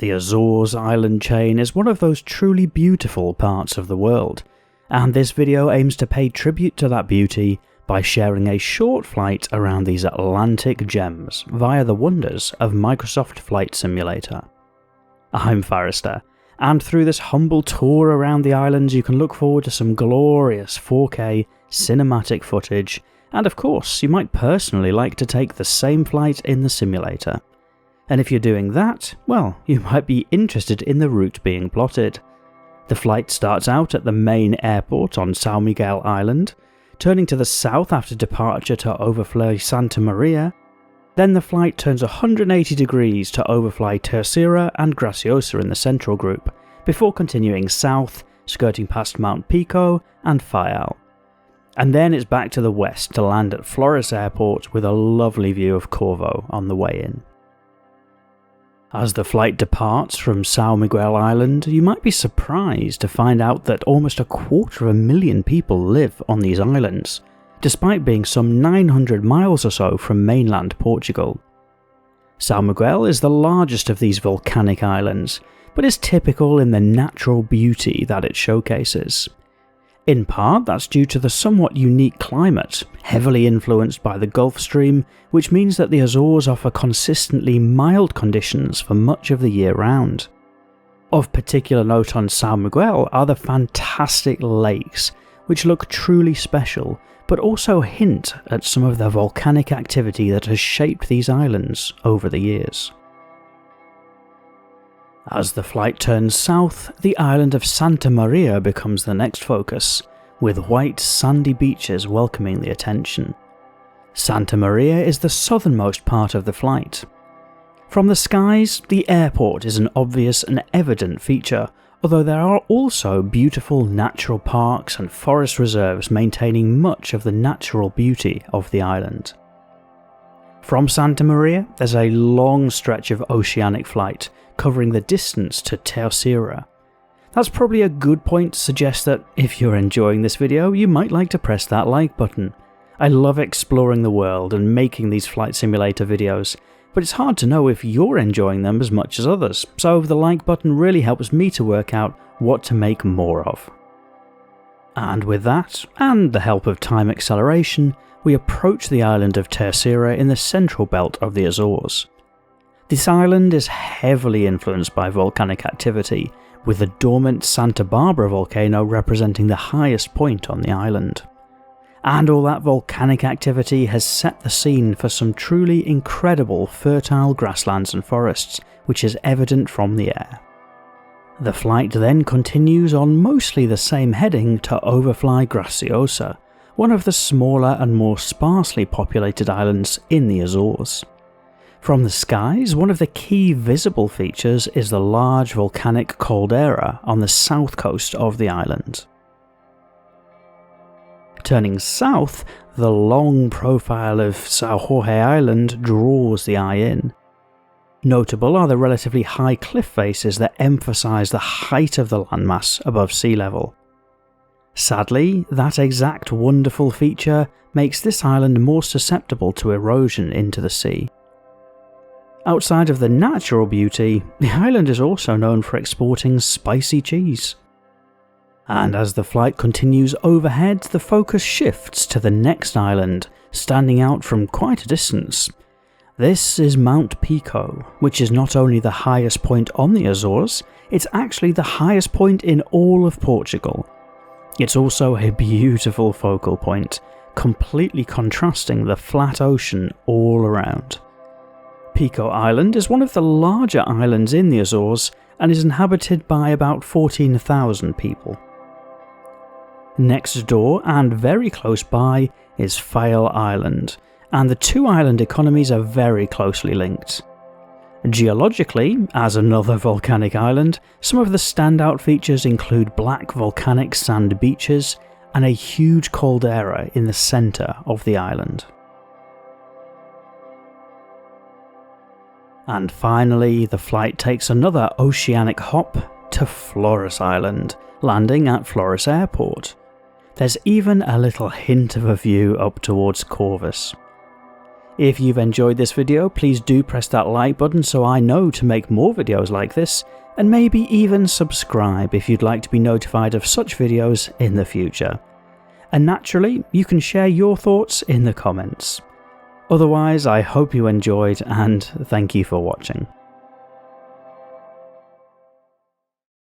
The Azores island chain is one of those truly beautiful parts of the world, and this video aims to pay tribute to that beauty by sharing a short flight around these Atlantic gems via the wonders of Microsoft Flight Simulator. I'm Forrester, and through this humble tour around the islands you can look forward to some glorious 4K cinematic footage, and of course you might personally like to take the same flight in the simulator. And if you're doing that, well, you might be interested in the route being plotted. The flight starts out at the main airport on Sao Miguel Island, turning to the south after departure to overfly Santa Maria. Then the flight turns 180 degrees to overfly Terceira and Graciosa in the central group, before continuing south, skirting past Mount Pico and Faial. And then it's back to the west to land at Flores Airport with a lovely view of Corvo on the way in. As the flight departs from Sao Miguel Island, you might be surprised to find out that almost 250,000 people live on these islands, despite being some 900 miles or so from mainland Portugal. Sao Miguel is the largest of these volcanic islands, but is typical in the natural beauty that it showcases. In part, that's due to the somewhat unique climate, heavily influenced by the Gulf Stream, which means that the Azores offer consistently mild conditions for much of the year round. Of particular note on Sao Miguel are the fantastic lakes, which look truly special, but also hint at some of the volcanic activity that has shaped these islands over the years. As the flight turns south, the island of Santa Maria becomes the next focus, with white sandy beaches welcoming the attention. Santa Maria is the southernmost part of the flight. From the skies, the airport is an obvious and evident feature, although there are also beautiful natural parks and forest reserves maintaining much of the natural beauty of the island. From Santa Maria, there's a long stretch of oceanic flight, covering the distance to Terceira. That's probably a good point to suggest that if you're enjoying this video, you might like to press that like button. I love exploring the world and making these flight simulator videos, but it's hard to know if you're enjoying them as much as others, so the like button really helps me to work out what to make more of. And with that, and the help of time acceleration, we approach the island of Terceira in the central belt of the Azores. This island is heavily influenced by volcanic activity, with the dormant Santa Barbara volcano representing the highest point on the island. And all that volcanic activity has set the scene for some truly incredible fertile grasslands and forests, which is evident from the air. The flight then continues on mostly the same heading to overfly Graciosa, one of the smaller and more sparsely populated islands in the Azores. From the skies, one of the key visible features is the large volcanic caldera on the south coast of the island. Turning south, the long profile of Sao Jorge Island draws the eye in. Notable are the relatively high cliff faces that emphasise the height of the landmass above sea level. Sadly, that exact wonderful feature makes this island more susceptible to erosion into the sea. Outside of the natural beauty, the island is also known for exporting spicy cheese. And as the flight continues overhead, the focus shifts to the next island, standing out from quite a distance. This is Mount Pico, which is not only the highest point on the Azores, it's actually the highest point in all of Portugal. It's also a beautiful focal point, completely contrasting the flat ocean all around. Pico Island is one of the larger islands in the Azores and is inhabited by about 14,000 people. Next door and very close by is Faial Island, and the two island economies are very closely linked. Geologically, as another volcanic island, some of the standout features include black volcanic sand beaches and a huge caldera in the centre of the island. And finally, the flight takes another oceanic hop to Flores Island, landing at Flores Airport. There's even a little hint of a view up towards Corvus. If you've enjoyed this video, please do press that like button so I know to make more videos like this, and maybe even subscribe if you'd like to be notified of such videos in the future. And naturally, you can share your thoughts in the comments. Otherwise, I hope you enjoyed, and thank you for watching.